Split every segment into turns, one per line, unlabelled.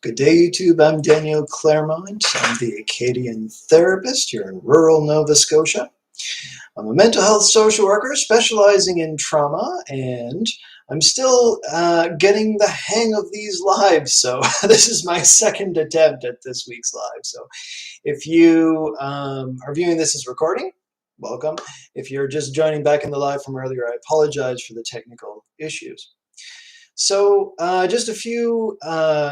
Good day, YouTube. I'm Daniel Claremont. I'm the Acadian therapist here in rural Nova Scotia. I'm a mental health social worker specializing in trauma, and I'm still getting the hang of these lives. So this is my second attempt at this week's live. So if you are viewing this as recording, welcome. If you're just joining back in the live from earlier, I apologize for the technical issues. So just a few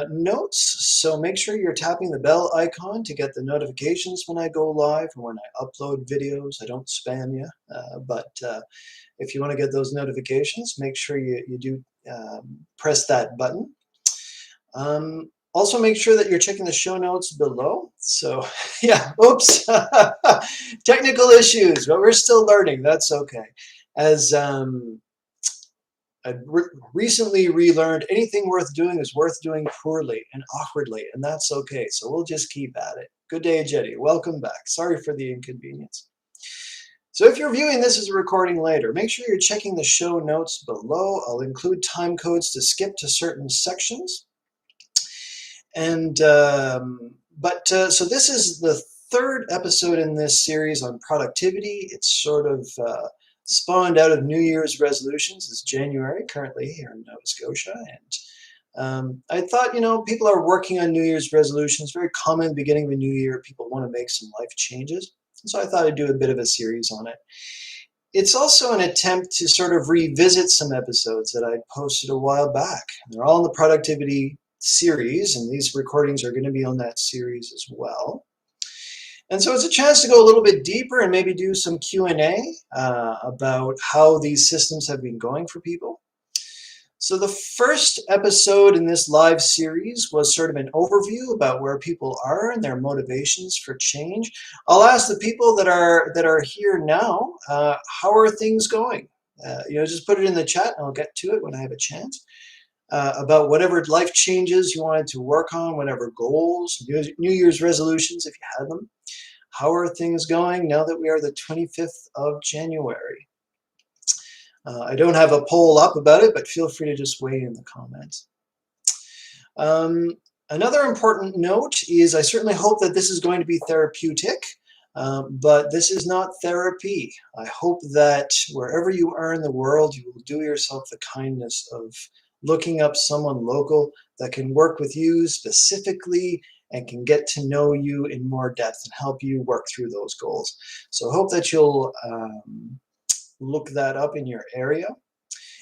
notes. So make sure you're tapping the bell icon to get the notifications when I go live or when I upload videos. I don't spam you, but if you want to get those notifications, make sure you do press that button. Also make sure that you're checking the show notes below. So yeah, oops, technical issues, but we're still learning. That's okay. As I recently relearned anything worth doing is worth doing poorly and awkwardly, and that's okay. So we'll just keep at it. Good day, Jetty. Welcome back. Sorry for the inconvenience. So if you're viewing this as a recording later, make sure you're checking the show notes below. I'll include time codes to skip to certain sections. And so this is the third episode in this series on productivity. It's sort of spawned out of New Year's resolutions. It's January currently here in Nova Scotia, and I thought, people are working on New Year's resolutions. Very common at the beginning of a new year. People want to make some life changes, so I thought I'd do a bit of a series on it. It's also an attempt to sort of revisit some episodes that I posted a while back. They're all in the productivity series, and these recordings are going to be on that series as well. And so it's a chance to go a little bit deeper and maybe do some Q&A about how these systems have been going for people. So the first episode in this live series was sort of an overview about where people are and their motivations for change. I'll ask the people that are here now, how are things going? Just put it in the chat and I'll get to it when I have a chance. About whatever life changes you wanted to work on, whatever goals, New Year's resolutions if you had them. How are things going now that we are the 25th of January? I don't have a poll up about it, but feel free to just weigh in the comments. Another important note is I certainly hope that this is going to be therapeutic, but this is not therapy. I hope that wherever you are in the world, you will do yourself the kindness of looking up someone local that can work with you specifically and can get to know you in more depth and help you work through those goals. So I hope that you'll look that up in your area.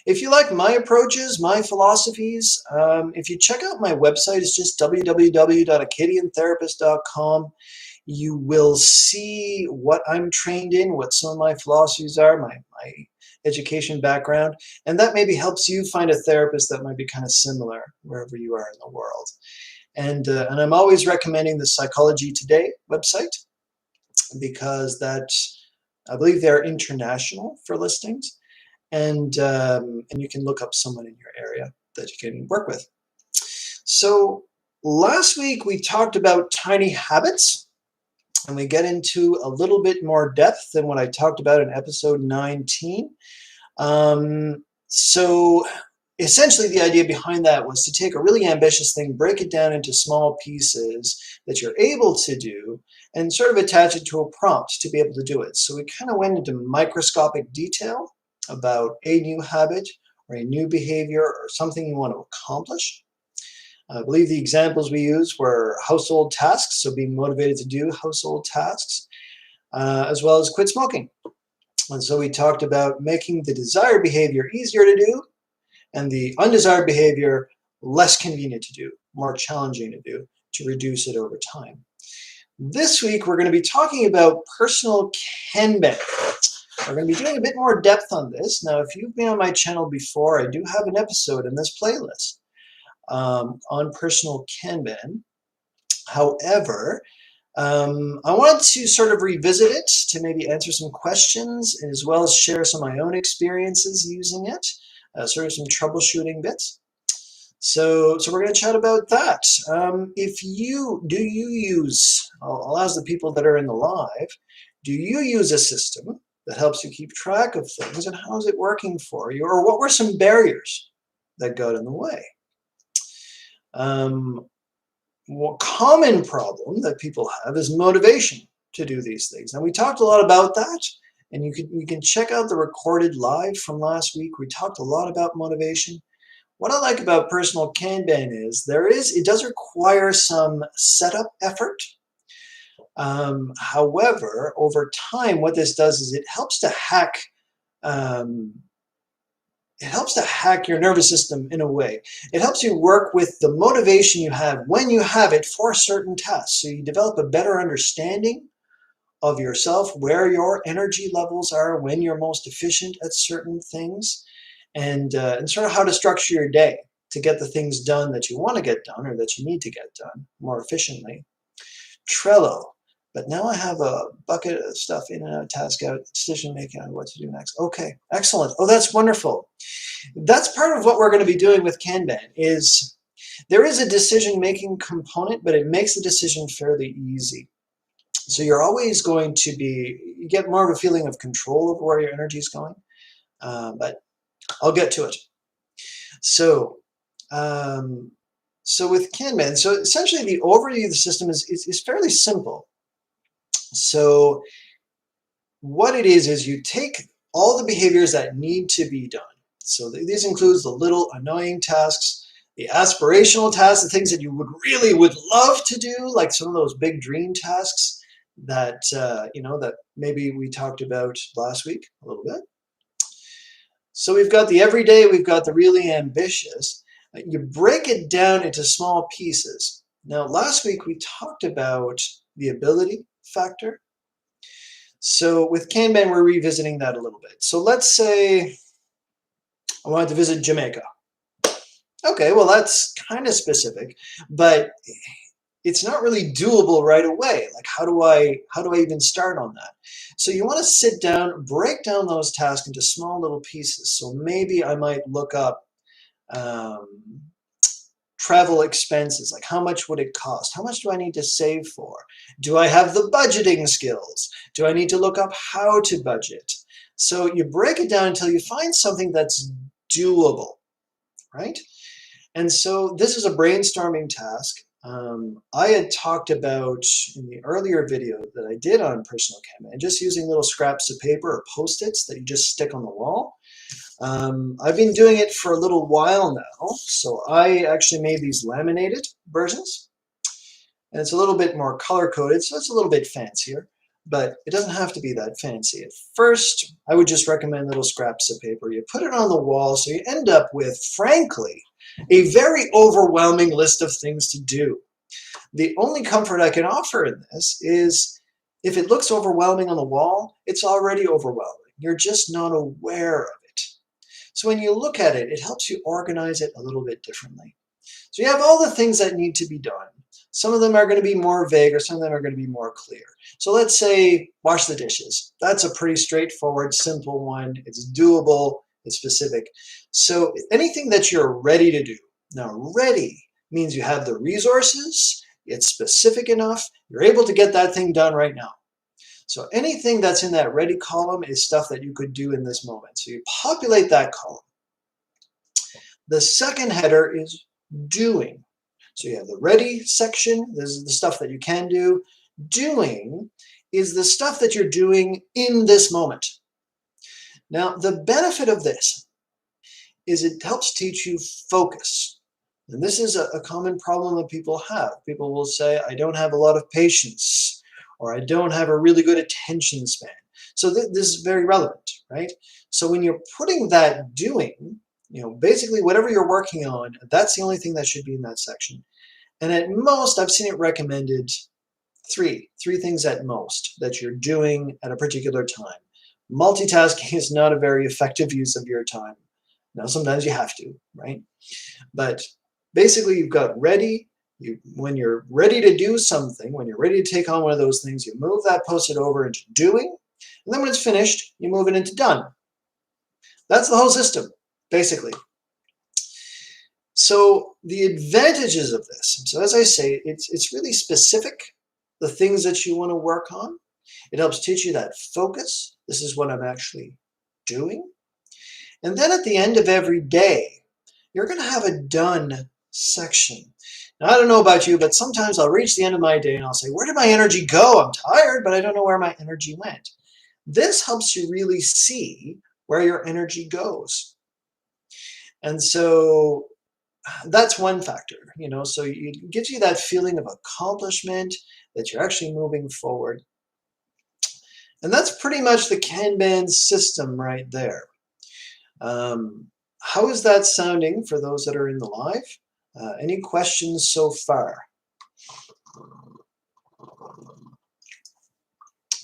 If you like my approaches, my philosophies, if you check out my website, it's just www.acadiantherapist.com. You will see what I'm trained in, what some of my philosophies are, my education background, and that maybe helps you find a therapist that might be kind of similar wherever you are in the world. And I'm always recommending the Psychology Today website because I believe they're international for listings, and you can look up someone in your area that you can work with. So last week we talked about tiny habits, and we get into a little bit more depth than what I talked about in episode 19. So essentially the idea behind that was to take a really ambitious thing, break it down into small pieces that you're able to do, and sort of attach it to a prompt to be able to do it. So we kind of went into microscopic detail about a new habit or a new behavior or something you want to accomplish. I believe the examples we used were household tasks, so being motivated to do household tasks, as well as quit smoking. And so we talked about making the desired behavior easier to do and the undesired behavior less convenient to do, more challenging to do, to reduce it over time. This week, we're going to be talking about personal Kanban. We're going to be doing a bit more depth on this. Now, if you've been on my channel before, I do have an episode in this playlist on personal Kanban. However, I wanted to sort of revisit it to maybe answer some questions as well as share some of my own experiences using it, sort of some troubleshooting bits. So we're going to chat about that. I'll ask the people that are in the live, do you use a system that helps you keep track of things, and how is it working for you? Or what were some barriers that got in the way? common problem that people have is motivation to do these things. And we talked a lot about that. And you can check out the recorded live from last week. We talked a lot about motivation. What I like about personal Kanban is it does require some setup effort. However, over time, what this does is it helps to hack your nervous system in a way. It helps you work with the motivation you have when you have it for certain tasks. So you develop a better understanding of yourself, where your energy levels are, when you're most efficient at certain things, and sort of how to structure your day to get the things done that you want to get done or that you need to get done more efficiently. Trello. But now I have a bucket of stuff in and out, task out, decision making on what to do next. Okay, excellent. Oh, that's wonderful. That's part of what we're going to be doing with Kanban is there is a decision making component, but it makes the decision fairly easy. So you're always going to you get more of a feeling of control over where your energy is going, but I'll get to it. So, with Kanban, so essentially the overview of the system is fairly simple. So what it is you take all the behaviors that need to be done. So these includes the little annoying tasks, the aspirational tasks, the things that you would love to do, like some of those big dream tasks that that maybe we talked about last week a little bit. So we've got the everyday, we've got the really ambitious. You break it down into small pieces. Now, last week we talked about the ability factor. So with Kanban, we're revisiting that a little bit. So let's say I wanted to visit Jamaica. Okay, well, that's kind of specific, but it's not really doable right away. Like, how do I even start on that? So you want to sit down, break down those tasks into small little pieces. So maybe I might look up travel expenses, like how much would it cost? How much do I need to save for? Do I have the budgeting skills? Do I need to look up how to budget? So you break it down until you find something that's doable, right? And so this is a brainstorming task. I had talked about in the earlier video that I did on personal Kanban, just using little scraps of paper or Post-its that you just stick on the wall. I've been doing it for a little while now, so I actually made these laminated versions, and it's a little bit more color-coded, so it's a little bit fancier, but it doesn't have to be that fancy. At first, I would just recommend little scraps of paper. You put it on the wall, so you end up with, frankly, a very overwhelming list of things to do. The only comfort I can offer in this is if it looks overwhelming on the wall, it's already overwhelming. You're just not aware of it. So when you look at it, it helps you organize it a little bit differently. So you have all the things that need to be done. Some of them are going to be more vague or some of them are going to be more clear. So let's say wash the dishes. That's a pretty straightforward, simple one. It's doable. It's specific. So anything that you're ready to do. Now, ready means you have the resources, it's specific enough, you're able to get that thing done right now. So anything that's in that ready column is stuff that you could do in this moment. So you populate that column. The second header is doing. So you have the ready section. This is the stuff that you can do. Doing is the stuff that you're doing in this moment. Now, the benefit of this is it helps teach you focus. And this is a common problem that people have. People will say, I don't have a lot of patience, or I don't have a really good attention span. So this is very relevant, right? So when you're putting that doing, basically whatever you're working on, that's the only thing that should be in that section. And at most, I've seen it recommended three things at most that you're doing at a particular time. Multitasking is not a very effective use of your time. Now, sometimes you have to, right? But basically, you've got ready. When you're ready to do something, when you're ready to take on one of those things, you move that Post-it over into doing. And then when it's finished, you move it into done. That's the whole system, basically. So the advantages of this, so as I say, it's really specific, the things that you want to work on. It helps teach you that focus. This is what I'm actually doing. And then at the end of every day, you're going to have a done section. Now, I don't know about you, but sometimes I'll reach the end of my day and I'll say, where did my energy go? I'm tired, but I don't know where my energy went. This helps you really see where your energy goes. And so that's one factor, so it gives you that feeling of accomplishment, that you're actually moving forward. And that's pretty much the Kanban system right there. How is that sounding for those that are in the live? Any questions so far?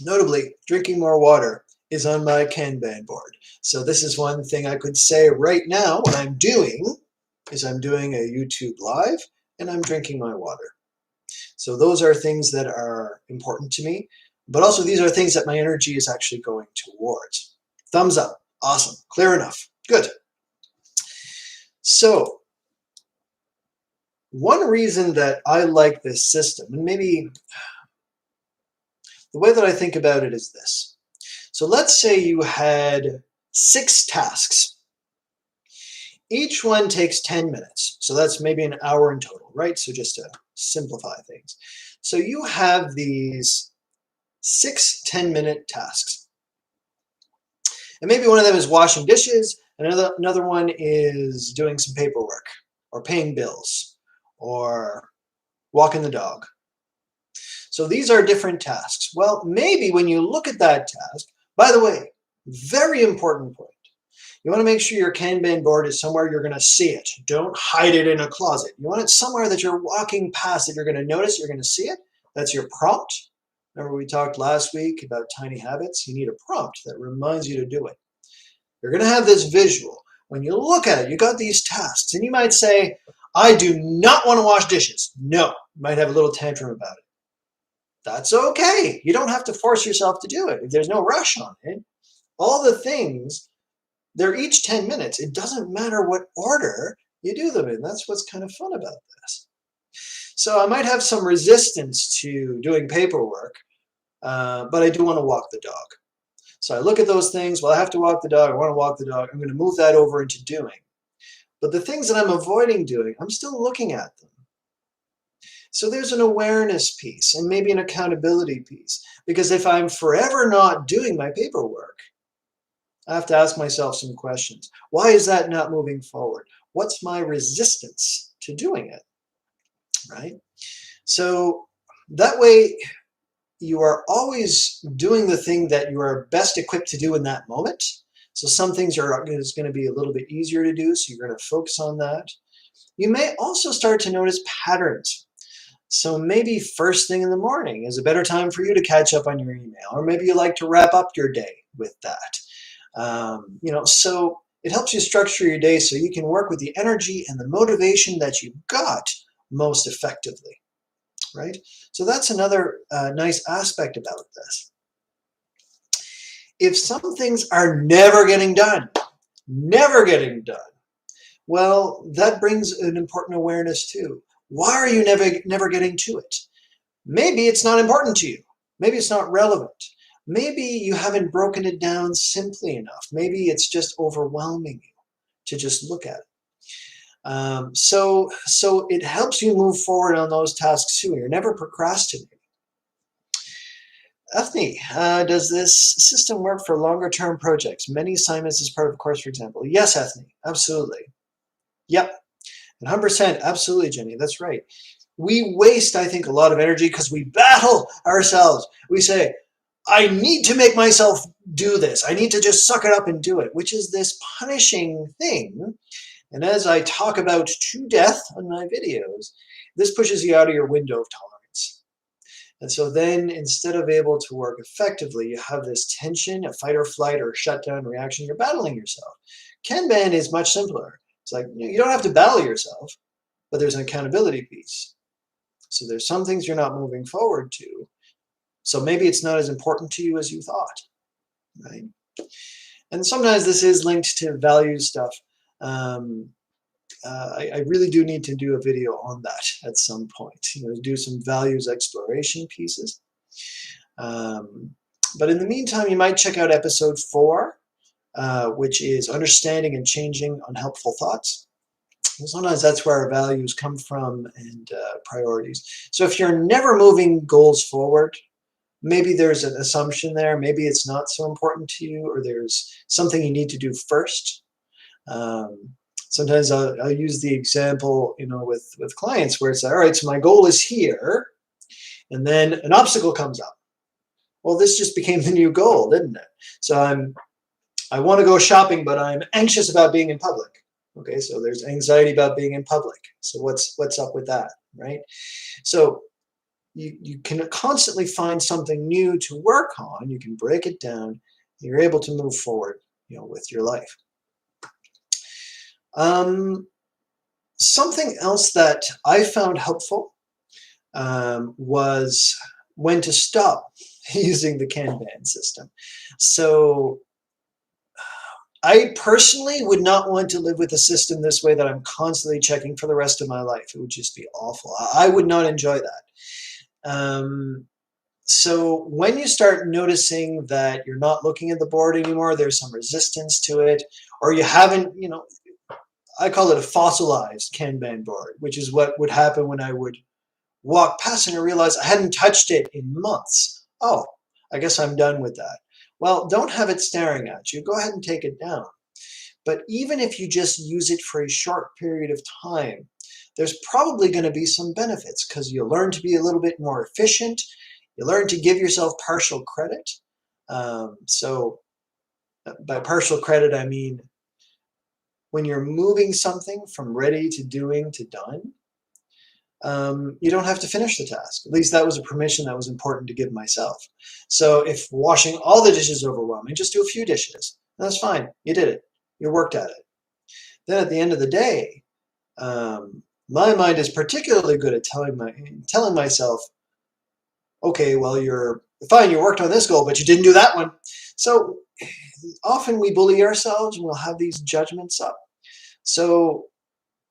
Notably, drinking more water is on my Kanban board. So this is one thing I could say right now. What I'm doing is I'm doing a YouTube live and I'm drinking my water. So those are things that are important to me, but also these are things that my energy is actually going towards. Thumbs up. Awesome. Clear enough. Good. So one reason that I like this system, and maybe the way that I think about it is this. So let's say you had 6 tasks. Each one takes 10 minutes. So that's maybe an hour in total, right? So just to simplify things. So you have these 6 10-minute tasks. And maybe one of them is washing dishes, and another one is doing some paperwork, or paying bills, or walking the dog. So these are different tasks. Well, maybe when you look at that task, by the way, very important point. You want to make sure your Kanban board is somewhere you're going to see it. Don't hide it in a closet. You want it somewhere that you're walking past, that you're going to notice, you're going to see it. That's your prompt. Remember we talked last week about tiny habits? You need a prompt that reminds you to do it. You're going to have this visual. When you look at it, you got these tasks, and you might say, I do not want to wash dishes. No, you might have a little tantrum about it. That's okay. You don't have to force yourself to do it. If there's no rush on it, all the things, they're each 10 minutes. It doesn't matter what order you do them in. That's what's kind of fun about this. So I might have some resistance to doing paperwork, but I do want to walk the dog. So I look at those things. Well, I have to walk the dog. I want to walk the dog. I'm going to move that over into doing. But the things that I'm avoiding doing, I'm still looking at them. So there's an awareness piece and maybe an accountability piece. Because if I'm forever not doing my paperwork, I have to ask myself some questions. Why is that not moving forward? What's my resistance to doing it? Right? So that way you are always doing the thing that you are best equipped to do in that moment. So some things is going to be a little bit easier to do, so you're going to focus on that. You may also start to notice patterns. So maybe first thing in the morning is a better time for you to catch up on your email, or maybe you like to wrap up your day with that. So it helps you structure your day so you can work with the energy and the motivation that you got most effectively, right? So that's another nice aspect about this. If some things are never getting done, well, that brings an important awareness too. Why are you never getting to it? Maybe it's not important to you. Maybe it's not relevant. Maybe you haven't broken it down simply enough. Maybe it's just overwhelming you to just look at it. So it helps you move forward on those tasks too. You're never procrastinating. Ethne, does this system work for longer term projects? Many assignments as part of a course, for example. Yes, Ethne, absolutely. Yep, 100%, absolutely, Jenny, that's right. We waste, I think, a lot of energy because we battle ourselves. We say, I need to make myself do this. I need to just suck it up and do it, which is this punishing thing. And as I talk about to death on my videos, this pushes you out of your window of tolerance. And so then instead of able to work effectively, you have this tension, a fight or flight or shutdown reaction. You're battling yourself. Kanban is much simpler. It's like you don't have to battle yourself, but there's an accountability piece. So there's some things you're not moving forward to. So maybe it's not as important to you as you thought, right? And sometimes this is linked to value stuff. I really do need to do a video on that at some point, do some values exploration pieces. But in the meantime, you might check out episode 4, which is Understanding and Changing Unhelpful Thoughts. Sometimes that's where our values come from and priorities. So if you're never moving goals forward, maybe there's an assumption there. Maybe it's not so important to you, or there's something you need to do first. Um, Sometimes I'll use the example, with clients where it's like, all right, so my goal is here, and then an obstacle comes up. Well, this just became the new goal, didn't it? So I want to go shopping, but I'm anxious about being in public. Okay, so there's anxiety about being in public. So what's up with that, right? So you can constantly find something new to work on. You can break it down. And you're able to move forward, with your life. Something else that I found helpful was when to stop using the Kanban system. So I personally would not want to live with a system this way that I'm constantly checking for the rest of my life. It would just be awful. I would not enjoy that. So when you start noticing that you're not looking at the board anymore, there's some resistance to it, or you haven't, I call it a fossilized Kanban board, which is what would happen when I would walk past and I realized I hadn't touched it in months. Oh, I guess I'm done with that. Well, don't have it staring at you. Go ahead and take it down. But even if you just use it for a short period of time, there's probably going to be some benefits because you'll learn to be a little bit more efficient. You learn to give yourself partial credit. So by partial credit, I mean when you're moving something from ready to doing to done, you don't have to finish the task. At least that was a permission that was important to give myself. So if washing all the dishes is overwhelming, just do a few dishes. That's fine. You did it. You worked at it. Then at the end of the day, my mind is particularly good at telling myself, okay, well, you're fine. You worked on this goal, but you didn't do that one. So often we bully ourselves and we'll have these judgments up. So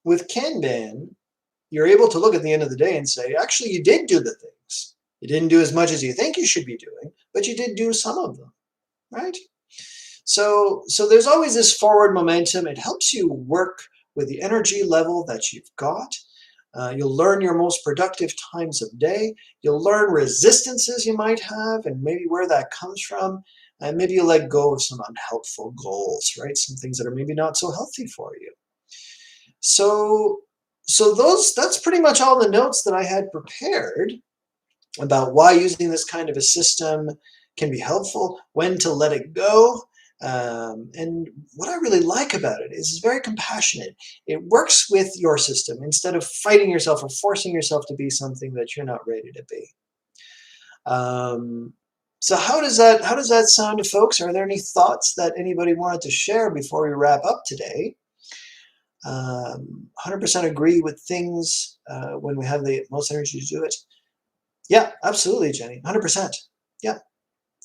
with Kanban, you're able to look at the end of the day and say, actually, you did do the things. You didn't do as much as you think you should be doing, but you did do some of them, right? So there's always this forward momentum. It helps you work with the energy level that you've got. You'll learn your most productive times of day. You'll learn resistances you might have and maybe where that comes from. And maybe you'll let go of some unhelpful goals, right? Some things that are maybe not so healthy for you. So that's pretty much all the notes that I had prepared about why using this kind of a system can be helpful, when to let it go. And what I really like about it is it's very compassionate. It works with your system instead of fighting yourself or forcing yourself to be something that you're not ready to be. So how does that sound to folks? Are there any thoughts that anybody wanted to share before we wrap up today? 100% agree with things when we have the most energy to do it. Yeah, absolutely, Jenny. 100%. Yeah,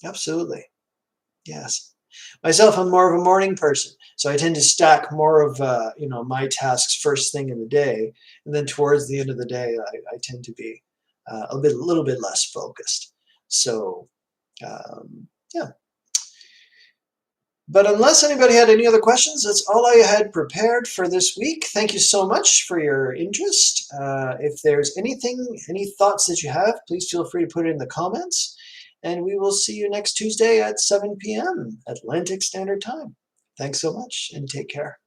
absolutely. Yes. Myself, I'm more of a morning person, so I tend to stack more of my tasks first thing in the day, and then towards the end of the day, I tend to be a little bit less focused. So, yeah. But unless anybody had any other questions, that's all I had prepared for this week. Thank you so much for your interest. If there's any thoughts that you have, please feel free to put it in the comments. And we will see you next Tuesday at 7 p.m. Atlantic Standard Time. Thanks so much and take care.